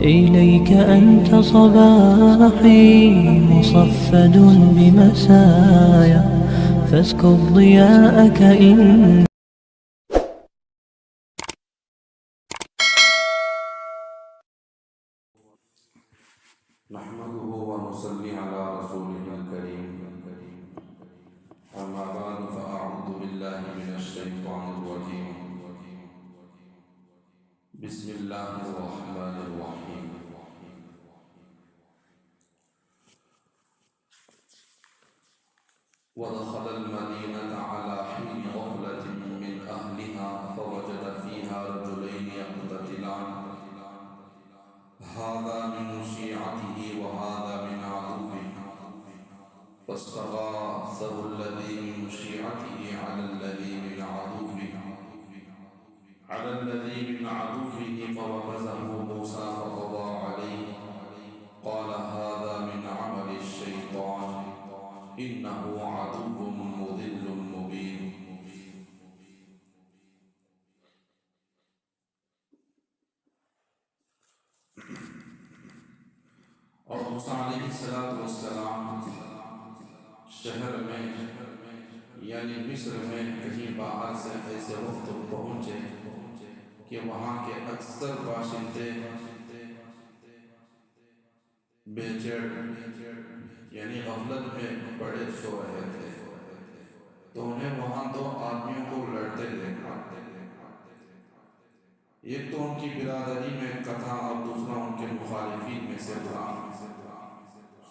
إليك أنت صباحي مصفد بمسايا فاسكب ضياءك إن نحمده ونصلي على رسوله الكريم أما بعد فأعوذ بالله من الشيطان الرجيم بسم الله الرحمن الرحيم ودخل المدينة على حين غفلة من أهلها فوجد فيها رجلين يقتتلان هذا من شيعته وهذا من عدوه فاستغاثه الذي من شيعته على الذي من عدوه فوكزه موسى فقضى عليه قال هذا من عمل الشيطان إنه عدو مضل مبين اور موسیٰ علیہ السلام شہر میں یعنی مصر میں کہیں باہر سے ایسے وقت پہنچے کہ وہاں کے اکثر باشندے بے چیڑ یعنی غفلت میں پڑے سو رہے تھے تو انہیں وہاں دو آدمیوں کو لڑتے دیکھا ایک تو ان کی برادری میں کا تھا اور دوسرا ان کے مخالفین میں سے تھا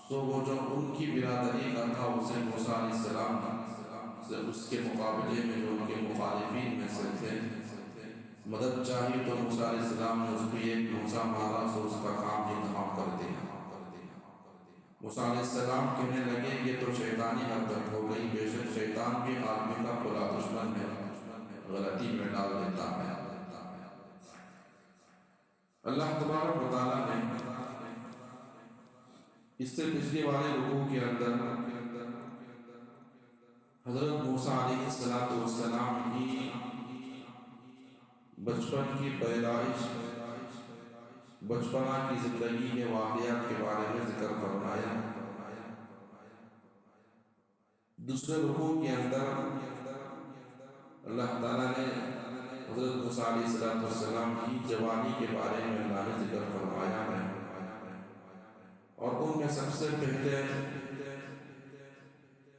سو وہ جو ان کی برادری کا تھا اسے موسیٰ علیہ السلام سے اس کے مقابلے میں جو ان کے مخالفین میں سے تھے مدد چاہی تو موسیٰ علیہ السلام نے اس کو ایک موسیٰ مارا سو اس کا کام ہی تمام کر دیا موسیٰ علیہ السلام کہنے لگے یہ تو شیطانی حرکت ہو گئی بے شک شیطان بھی آدمی کا بڑا دشمن ہے غلطی میں ڈال دیتا ہے اللہ تبارک و تعالیٰ نے اس سے پچھلی والے رکوع کے اندر حضرت موسیٰ علیہ السلام کی بچپن کی پیدائش بچپنا کی زندگی کے واقعات کے بارے میں ذکر فرمایا دوسرے رکوع کے اندر اللہ تعالیٰ نے حضرت موسیٰ علیہ السلام کی جوانی کے بارے میں اللہ نے ذکر فرمایا ہے اور ان میں سب سے پہلے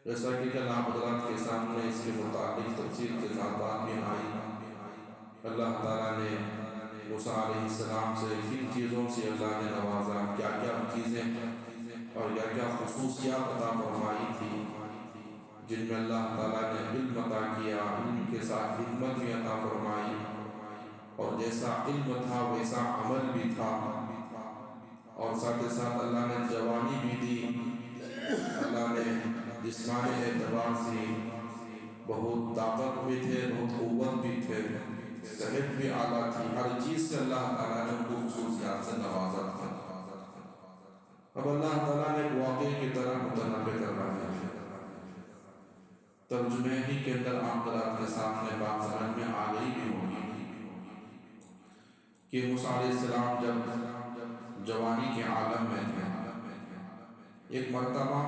جیسا کہ کل آپ حضرات کے سامنے اس کے متعلق تفصیل کے ساتھ بات بھی آئی اللہ تعالیٰ نے موسیٰ علیہ السلام سے کن چیزوں سے اللہ نے نوازا کیا کیا چیزیں اور کیا کیا خصوصیات عطا فرمائی تھی جن میں اللہ تعالیٰ نے علم عطا کیا علم کے ساتھ حکمت بھی عطا فرمائی اور جیسا علم تھا ویسا عمل بھی تھا اور ساتھ ساتھ اللہ نے جوانی بھی دی اللہ نے جسمانی اعتبار سے بہت طاقت بھی تھے بہت قوت بھی تھے صحت بھی اعلیٰ تھی ہر چیز سے اللہ تعالیٰ نے خصوصیات سے نوازا تھا اب اللہ تعالیٰ نے ایک واقعے کی طرح متنبع کر رہا ہے ترجمے ہی کے اندر آپ حضرات کے سامنے بات سمجھ میں آ گئی بھی ہوگی کہ موسیٰ علیہ السلام جب جوانی کے عالم میں تھے ایک مرتبہ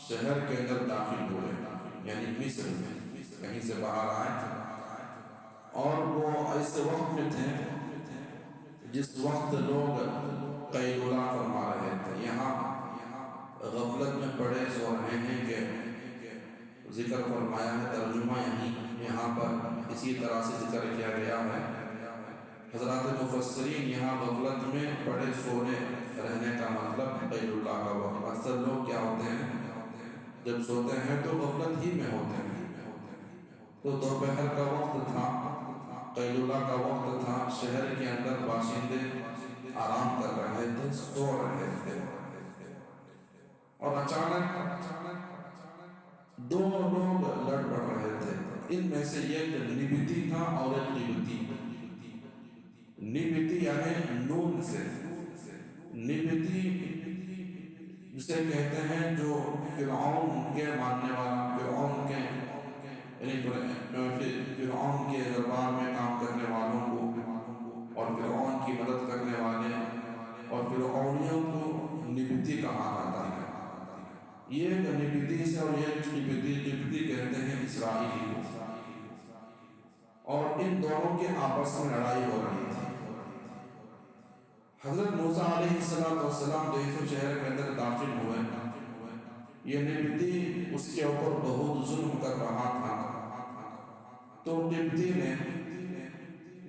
شہر کے اندر داخل ہوئے یعنی مصر میں کہیں سے باہر آئے اور وہ ایسے وقت میں تھے جس وقت لوگ قیلولہ فرما رہے تھے یہاں غفلت میں پڑے سو رہے ہیں کہ ذکر فرمایا ہے ترجمہ یہاں پر اسی طرح سے ذکر کیا گیا ہے حضرات مفسرین یہاں غفلت میں پڑے سونے رہنے کا مطلب قیلولہ کا وقت اکثر لوگ کیا ہوتے ہیں جب سوتے ہیں تو غفلت ہی میں ہوتے ہیں تو دوپہر کا وقت تھا قیلولہ کا وقت تھا شہر کے اندر باشندے آرام کر رہے تھے سو رہے تھے اور اچانک دو لوگ لڑ پڑ رہے تھے ان میں سے ایک نبتی تھا اور ایک نبتی یعنی نون سے نبتی جسے کہتے ہیں جو فرعون کے ماننے والا فرعون کے یعنی فرعون کے دربار میں کام کرنے والوں کو اور فرعون کی مدد کرنے والے اور فرعونیوں کو نبتی کہا جاتا ہے۔ یہ نبتی سے اور یہ نبتی کہتے ہیں اسرائیلی کو، اور ان دونوں کے آپس میں لڑائی ہو رہی تھی۔ حضرت موسیٰ علیہ السلام دیکھو شہر کے اندر داخل ہوئے، یہ نبتی اس کے اوپر بہت ظلم کر رہا تھا، تو نبتی نے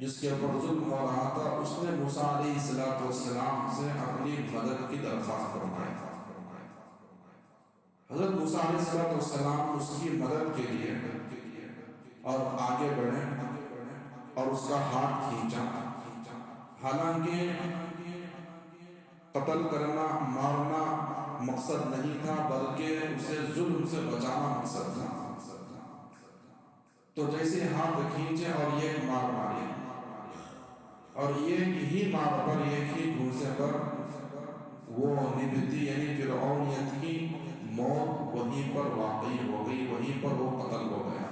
جس کے اوپر ظلم ہو رہا تھا اس نے موسیٰ علیہ السلام سے اپنی مدد کی درخواست فرمائی۔ حضرت موسیٰ علیہ السلام اس کی مدد کے لیے اور آگے بڑھے اور اس کا ہاتھ کھینچا، حالانکہ قتل کرنا مارنا مقصد نہیں تھا بلکہ اسے ظلم سے بچانا مقصد تھا۔ تو جیسے ہاتھ کھینچے اور یہ مار ماری، اور یہ ہی مار پر ایک ہی گھوسے پر وہ نبتی یعنی فرعونیت کی موت وہیں پر واقعی ہو گئی، وہیں پر وہ قتل ہو گیا۔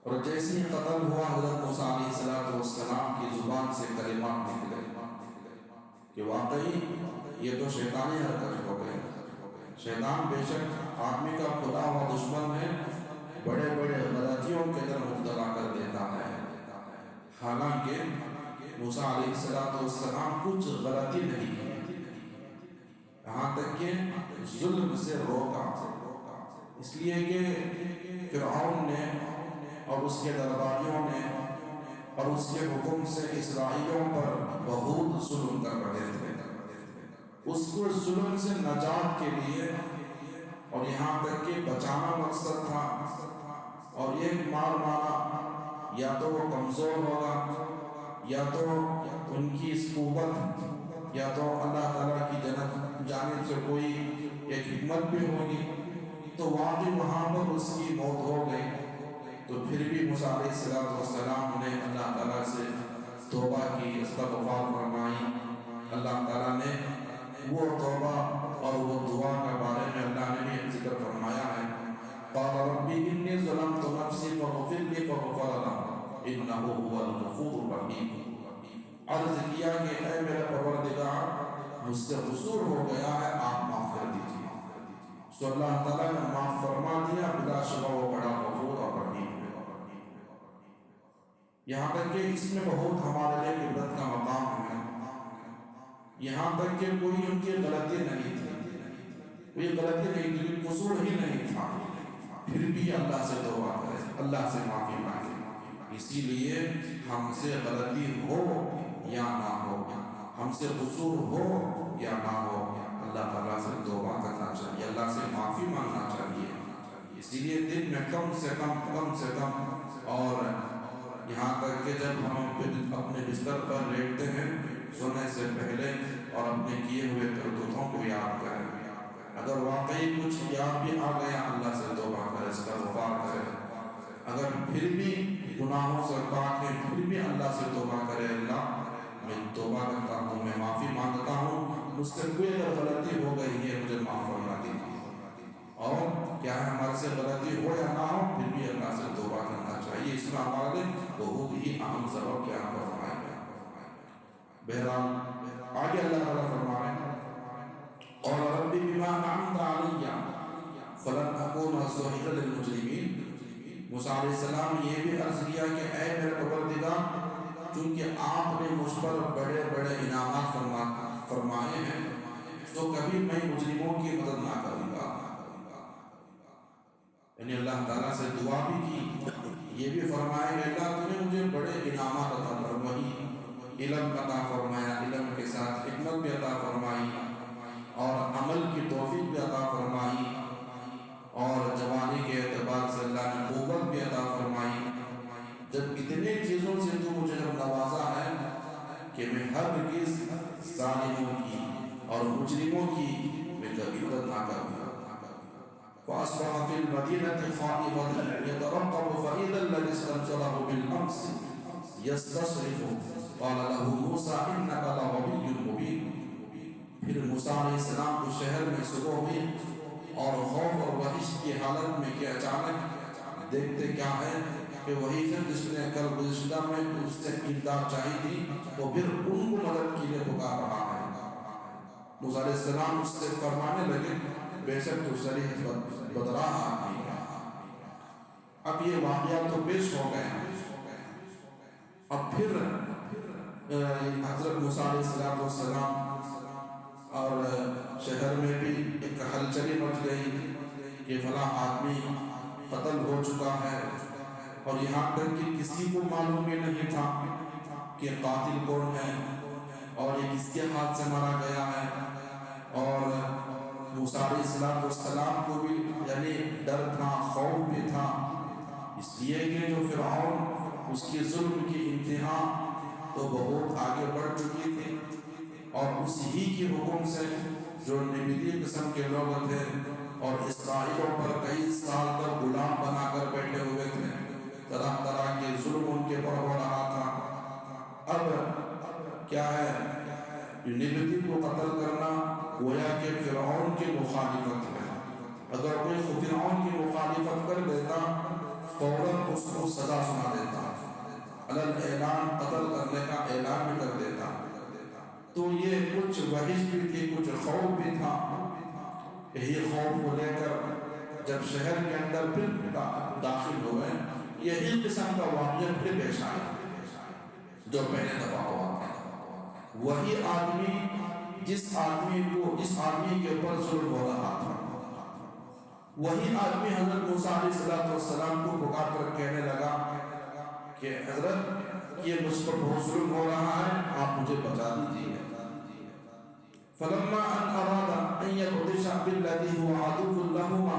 اور جیسے ہی قتل ہوا حضرت موسیٰ علیہ السلام کی زبان سے کلمات نکلے کہ واقعی یہ تو شیطانی حرکت ہو گئی۔ شیطان بے شک آدمی کا خدا و دشمن ہے، بڑے بڑے غلطیوں کے اندر مبتلا کر دیتا ہے، حالانکہ موسیٰ علیہ السلام کچھ غلطی نہیں کی، یہاں تک کہ ظلم سے روکا، اس لیے کہ فرعون نے اور اس کے درباریوں نے اور اس کے حکم سے اسرائیلیوں پر بہت ظلم کر رہے تھے۔ اس کو ظلم سے نجات کے لیے اور یہاں تک کہ بچانا مقصد تھا، اور ایک مار مارا یا تو وہ کمزور ہوگا یا تو ان کی اس قوت یا تو اللہ تعالیٰ کی جانب سے کوئی ایک حکمت بھی ہوگی، تو واقعی وہاں پر اس کی موت ہو گئی۔ تو پھر بھی موسیٰ علیہ السلام نے اللہ تعالیٰ سے توبہ کی، استغفار فرمائی۔ اللہ تعالیٰ نے وہ توبہ اور وہ دعا کے بارے میں اللہ نے بھی ذکر فرمایا ہے، قال ربی انی ظلمت نفسی فاغفر لی فغفر له انہ هو الغفور الرحیم۔ عرض کیا کہ اے میرے پروردگار مجھ سے قصور ہو گیا ہے، آپ معاف کر دیجیے۔ تو اللہ تعالیٰ نے معاف فرما دیا، بلا شبہ وہ بڑا غفور اور رحیم ہے۔ یہاں تک کہ اس میں بہت ہمارے لیے عبرت کا مقام ہے، یہاں تک کہ کوئی ان کی غلطی نہیں تھی، کوئی غلطی نہیں تھی، کوئی قصور ہی نہیں تھا، پھر بھی اللہ سے توبہ کرے، اللہ سے معافی مانگے۔ اسی لیے ہم سے غلطی ہو یا نہ ہو، ہم سے قصور ہو یا نہ ہو، اللہ تعالیٰ سے توبہ کرنا چاہیے، اللہ سے معافی مانگنا چاہیے۔ اسی لیے دن میں کم سے کم اور یہاں تک کہ جب ہم اپنے بستر پر لیٹتے ہیں سونے سے پہلے اور اپنے کیے ہوئے کرتوتوں کو یاد کریں، اگر واقعی کچھ یاد بھی آ گیا اللہ سے توبہ کرے، استغفار کرے، اگر پھر بھی گناہوں سے پاک ہے پھر بھی اللہ سے توبہ کرے، اللہ میں توبہ کرتا ہوں، میں معافی مانگتا ہوں، مجھ سے کوئی اگر غلطی ہو گئی ہے مجھے معاف فرما دیجیے۔ اور کیا ہے ہمارے سے غلطی ہو یا نہ ہو پھر بھی اللہ سے توبہ کرنا چاہیے، اس میں ہمارے بہت ہی اہم سبب کیا فرمائے گا۔ بہرحال آگے اللہ تعالیٰ فرمائے اور ربی بما انعمت علی فلن اکون ظہیرا للمجرمین۔ موسیٰ علیہ السلام یہ بھی عرض کیا کہ اے میرے پروردگار چونکہ آپ نے مجھ پر بڑے بڑے انعامات فرمائے ہیں تو کبھی میں مجرموں کی مدد نہ کروں گا۔ یعنی اللہ تعالیٰ سے دعا بھی کی، یہ بھی فرمایا کہ اللہ تو نے مجھے بڑے انعامات عطا فرمائی، علم عطا فرمایا، علم کے ساتھ حکمت بھی عطا فرمائی اور عمل کی توفیق بھی عطا فرمائی، اور جوانی کے اعتبار سے اللہ نے قوت بھی عطا فرمائی۔ جب اتنے چیزوں سے تو مجھے جب نوازا ہے کہ میں ہرگز ظالموں کی اور مجرموں کی میں کبھی مدد نہ کروں گا۔ فَأَصْبَحَ فِي الْمَدِينَةِ خَائِفًا يَتَرَقَّبُ فَإِذَا الَّذِي اسْتَنصَرَهُ بِالْأَمْسِ يَسْتَصْرِخُ قَالَ لَهُ مُوسَىٰ إِنَّكَ لَغَوِيٌّ مُبِينٌ۔ پھر موسیٰ علیہ السلام کو شہر میں صبح ہوئی اور خوف اور وحش کی حالت میں کہ اچانک دیکھتے کیا ہے کہ وہی شخص جس نے کل گزشتہ میں اس سے امداد چاہی تھی وہ پھر ان کو مدد کے لیے پکار علیہ السلام اس سے فرمانے لگے بے شک تو صریح بدراہ آدمی ہے۔ اب یہ واقعات تو پیش ہو گئے ہیں۔ اب پھر حضرت موسیٰ علیہ السلام اور شہر میں بھی ایک ہلچلی مچ گئی کہ فلاں آدمی قتل ہو چکا ہے، اور یہاں تک کہ کسی کو معلوم بھی نہیں تھا کہ قاتل کون ہے اور یہ کس کے ہاتھ سے مارا گیا ہے۔ اور موسیٰ علیہ السلام کو بھی یعنی ڈر تھا، خوف بھی تھا، اس لیے کہ جو فرعون اس کی ظلم کی انتہا تو بہت آگے بڑھ چکی تھی، اور اسی کی حکم سے جو نبی قسم کے لوگ تھے اور اسرائیلوں پر کئی سال تک غلام بنا کر بیٹھے ہوئے تھے، طرح طرح کے ظلم ان کے پر ہو رہا تھا۔ اب کیا ہے، نبی کو قتل کرنا گویا کہ فرعون کی مخالفت ہے۔ اگر کوئی فرعون کی مخالفت کر دیتا فوراً اس کو سزا سنا دیتا، علل اعلان قتل کرنے کا اعلان بھی کر دیتا۔ تو یہ کچھ وحش بھی تھی، کچھ خوف بھی تھا۔ یہی خوف کو لے کر جب شہر کے اندر پھر داخل ہوئے، یہی قسم کا واقعہ پھر پیش آیا جو پہلے دفعہ ہوا۔ وہی آدمی جس آدمی کے اوپر ظلم ہو رہا تھا، وہی آدمی حضرت موسیٰ علیہ السلام کو پکار کر کہنے لگا کہ حضرت یہ مجھ پر بہت ظلم ہو رہا ہے، آپ مجھے بچا دیجیے۔ فلما ان اراد ان يبطش بالذي هو عدو لهما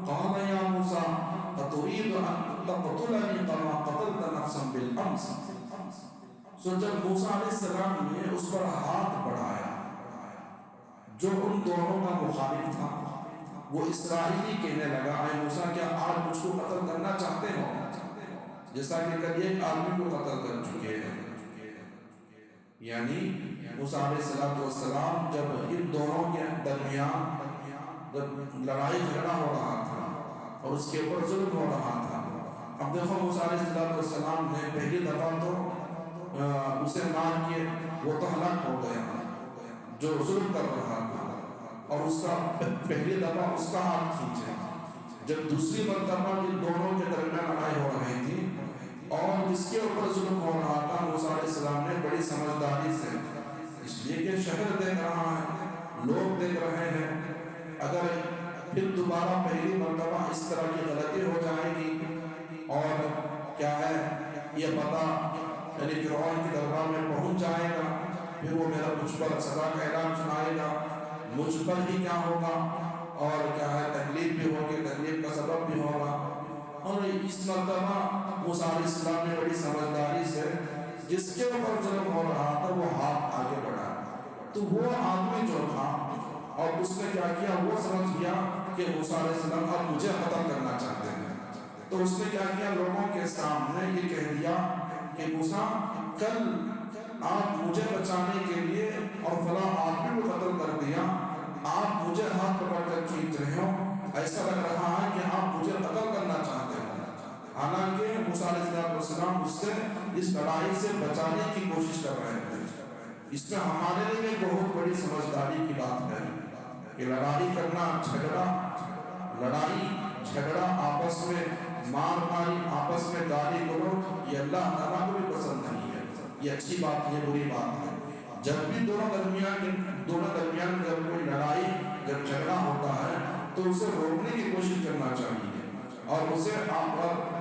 قال يا موسى اتريد ان تقتلني كما قتلت نفسا بالامس۔ سو جب موسیٰ علیہ السلام نے اس پر ہاتھ بڑھایا جو ان دونوں کا مخالف تھا، وہ اسرائیلی کہنے لگا اے موسیٰ کیا آج مجھ کو قتل کرنا چاہتے ہو جیسا کہ کل ایک آدمی کو قتل کر چکے ہیں۔ یعنی موسیٰ علیہ السلام جب ان دونوں کے درمیان جب لڑائی جھگڑا ہو رہا تھا اور اس کے اوپر ظلم ہو رہا تھا، اب دیکھو موسیٰ علیہ السلام نے پہلی دفعہ تو اسے مار کے وہ تو ہلاک ہو گیا جو ظلم کر رہا تھا، اور اس کا پہلی دفعہ اس کا ہاتھ کھینچے۔ جب دوسری مرتبہ جن دونوں کے درمیان لڑائی ہو رہی تھی اور جس کے اوپر ظلم ہو رہا تھا، موسیٰ علیہ السلام نے بڑی سمجھداری سے، اس لیے کہ شہر دیکھ رہا ہے، لوگ دیکھ رہے ہیں، اگر پھر دوبارہ پہلی مرتبہ اس طرح کی غلطی ہو جائے گی اور کیا ہے یہ پتہ یعنی فرعون کی دربار میں پہنچ جائے گا، پھر وہ میرا مجھ پر سزا کا اعلان سنائے گا، مجھ پر ہی کیا ہوگا اور کیا ہے تکلیف بھی ہوگی، تکلیف کا سبب بھی ہوگا۔ اور اس مرتبہ موسیٰ علیہ السلام نے بڑی سمجھداری سے جس کے اوپر ظلم ہو رہا تھا وہ ہاتھ آگے بڑھا، تو وہ آدمی جو تھا اور اس نے کیا کیا، وہ سمجھ گیا کہ موسیٰ علیہ السلام اب مجھے قتل کرنا چاہتے ہیں، تو اس نے کیا کیا، لوگوں کے سامنے یہ کہہ دیا کہ موسیٰ کل آپ مجھے بچانے کے لیے اور فلاں آدمی کو قتل کر دیا، آپ مجھے ہاتھ پکڑ کر کھینچ رہے ہو، ایسا لگ رہا ہے کہ آپ مجھے قتل کرنا چاہتے ہو۔ حالانکہ موسیٰ علیہ السلام اس سے اس لڑائی سے بچانے کی کوشش کر رہے تھے۔ اس میں ہمارے لیے بہت بڑی سمجھداری کی بات ہے کہ لڑائی کرنا، جھگڑا آپس میں مار ماری، آپس میں گالی گلوچ، یہ اللہ تعالیٰ کو بھی پسند نہیں ہے، یہ اچھی بات نہیں، بری بات ہے۔ جب بھی دونوں درمیان جب کوئی لڑائی جب جھگڑا ہوتا ہے تو اسے روکنے کی کوشش کرنا چاہیے اور اسے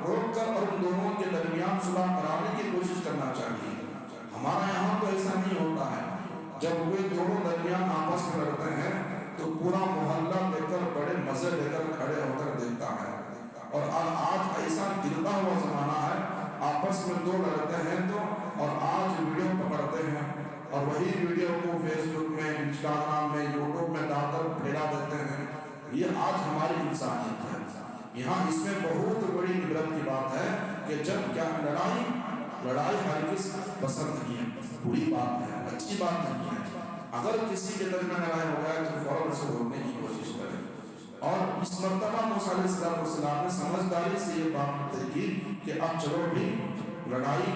روک کر اور ان دونوں کے درمیان صلح کرانے کی کوشش کرنا چاہیے۔ ہمارا یہاں تو ایسا نہیں ہوتا ہے، جب کوئی دونوں درمیان آپس میں لڑتے ہیں تو پورا محلہ لے کر بڑے مزے لے کر کھڑے ہو کر دیکھتا ہے، اور آج ایسا گرتا ہوا زمانہ ہے، آپس میں دو لڑتے ہیں تو اور آج ویڈیو پکڑتے ہیں اور وہی ویڈیو کو فیس بک میں، انسٹاگرام میں، یوٹیوب میں ڈال کر پھیلا دیتے ہیں۔ یہ آج ہماری انسانیت ہے۔ یہاں اس میں بہت بڑی عبرت کی بات ہے کہ جب کیا لڑائی ہرگز پسند نہیں ہے، بری بات ہے، اچھی بات نہیں ہے۔ اگر کسی کے درمیان لڑائی ہو جائے تو فوراً سے روکنے کی کوشش کریں۔ اور اس مرتبہ موسیٰ علیہ السلام نے سمجھداری سے یہ بات کی کہ اب چلو بھی لڑائی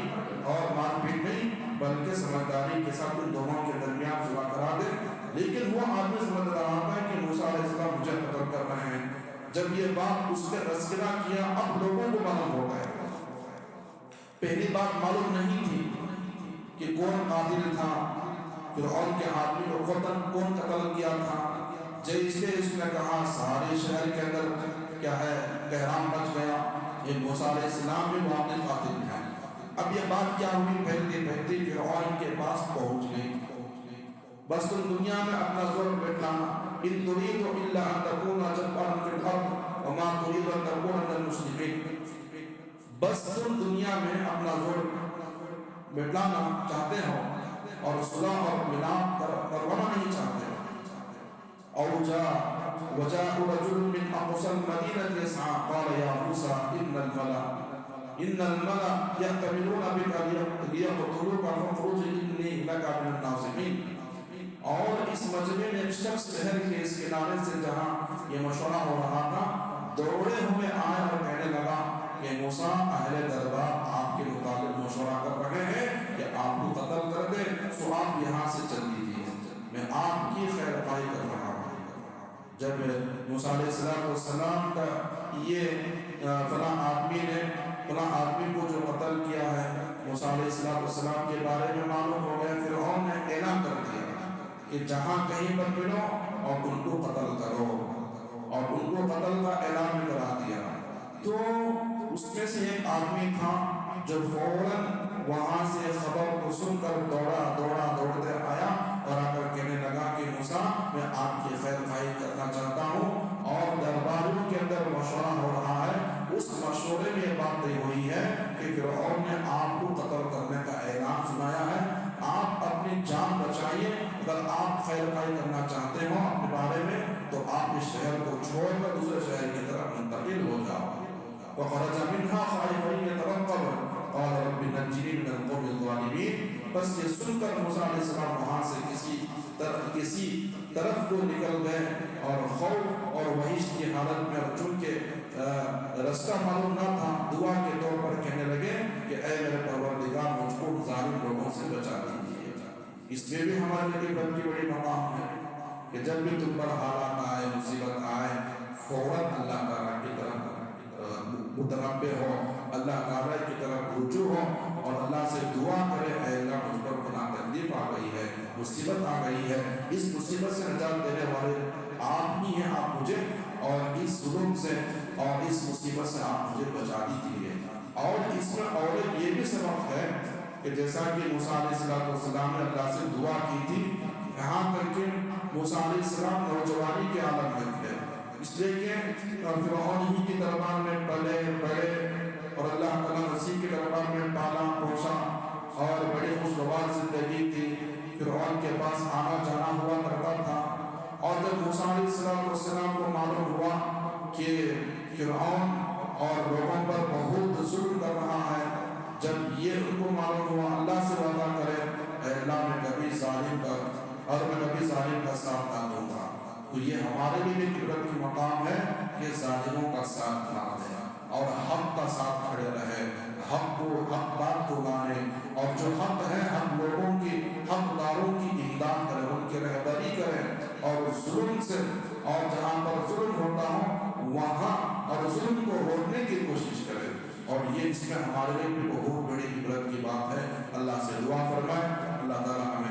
اور مار پیٹ نہیں بلکہ سمجھداری کے ساتھ ان دونوں کے درمیان صلح کرا دیں، لیکن وہ آدمی سمجھ رہا تھا کہ موسیٰ علیہ السلام مجھے قتل کر رہے ہیں. جب یہ بات اس نے تذکرہ کیا اب لوگوں کو معلوم ہو گیا. پہلی بات معلوم نہیں تھی کہ کون قاتل تھا، فرعون کے آدمی کو کون قتل کیا تھا. جیسے اس نے کہا سارے شہر کے اندر کیا ہے کہرام مچ گیا، یہ موسیٰ علیہ السلام بھی واقعی قاتل ہیں. اب یہ بات کیا ہوئی، پھیلتی پھیلتی فرعون کے پاس پہنچ گئی. بس تم دنیا میں اپنا زور بٹھانا، ان تريد الا ان تكون جبارا في الارض وما تريد ان تكون من المسلمين. بس تم دنیا میں اپنا زور بٹھانا چاہتے ہو اور صلح اور ملاپ کروانا نہیں چاہتے ہو. وجاء رجل من اقصى المدينة يسعى قال يا موسى ان الملأ يأتمرون بك ليقتلوك فاخرج اني لك من الناصحين. اور اس مجمع میں ایک شخص شہر کے اس کنارے سے جہاں یہ مشورہ ہو رہا تھا دوڑے ہوئے آئے اور کہنے لگا کہ موسیٰ اہل دربار آپ کے مطابق مشورہ کر رہے ہیں کہ آپ کو قتل کر دے، تو آپ یہاں سے چل دیجیے، میں آپ کی خیر خواہی کر رہا ہوں. جب موسیٰ علیہ السلام کا یہ فلاں آدمی کو جو قتل کیا ہے موسیٰ علیہ السلام کے بارے میں معلوم ہو گیا، فرعون نے اعلان کر دیا کہ جہاں کہیں پر ملو اور ان کو قتل کرو، اور ان کو قتل کا اعلان بھی کرا دیا. تو اس میں سے ایک آدمی تھا جو فوراً وہاں سے خبر کو سن کر دوڑتے آیا اور آ کر کہنے لگا کہ موسیٰ میں آپ کی خیر خواہی کرنا چاہتا ہوں اور درباریوں کے اندر مشورہ ہو رہا ہے. اس مشورے میں یہ بات طے ہوئی ہے کہ فرعون نے آپ کو قتل کرنے کا اعلان سنایا ہے، آپ اپنی جان بچائیے. اگر آپ خیر خواہی کرنا چاہتے ہو اپنے بارے میں تو آپ اس شہر کو چھوڑ کر دوسرے شہر کی طرف منتقل ہو جاؤ. وخرج منها خائفا يترقب قال رب نجني من القوم الظالمين. بس یہ سن کر موسیٰ علیہ السلام وہاں سے کسی طرف کو نکل گئے اور خوف اور وحش کی حالت میں، چونکہ رستہ معلوم نہ تھا، دعا کے طور پر کہنے لگے کہ اے میرے پروردگار مجھ کو ظالم لوگوں سے بچا دیجیے. اس میں بھی ہمارے لیے بڑی بڑی مقام ہے کہ جب بھی تم پر حالات آئے، مصیبت آئے، فوراً اللہ تعالیٰ کی طرف متنبہ ہو، اللہ تعالیٰ کی طرف رجوع ہو اور اللہ سے دعا کرے اے اللہ مجھ پر فلاں تکلیف آ گئی ہے، مصیبت آ گئی ہے، اس مصیبت سے نجات دینے والے آپ ہی ہیں، آپ مجھے اور اس ظلم سے اور اس مصیبت سے آپ مجھے بچا دیجیے. اور اس میں اور یہ بھی سبب ہے کہ جیسا کہ موسیٰ علیہ السلام نے اللہ سے دعا کی تھی، یہاں تک کہ موسیٰ علیہ السلام نوجوانی کے عالم میں تھے، اس لیے کہ فرعون ہی کی دربار میں پلے بڑے اور اللہ تعالیٰ مسیح کے دربار میں پالا پوشا اور بڑی خوشگوار زندگی تھی. فرعون کے پاس آنا جانا ہوا کرتا تھا. اور جب موسیٰ علیہ السلام کو معلوم ہوا کہ فرعون اور لوگوں پر بہت ظلم کر رہا ہے، جب یہ ان کو معلوم ہوا اللہ سے وعدہ کرے اے اللہ میں کبھی ظالم کا ساتھ نہ دوں گا. تو یہ ہمارے لیے بھی عبرت کی مقام ہے کہ ظالموں کا ساتھ نہ دیں اور حق کا ساتھ کھڑے رہے، حق بات کو مانے، اور جو حق ہے حق لوگوں کی، حقداروں کی امداد کریں، ان کی رہبری کریں اور ظلم سے، اور جہاں پر ظلم ہوتا ہو وہاں اور ظلم کو روکنے کی کوشش کریں. اور یہ اس میں ہمارے لیے بھی بہت بڑی عبرت کی بات ہے. اللہ سے دعا فرمائے اللہ تعالیٰ ہمیں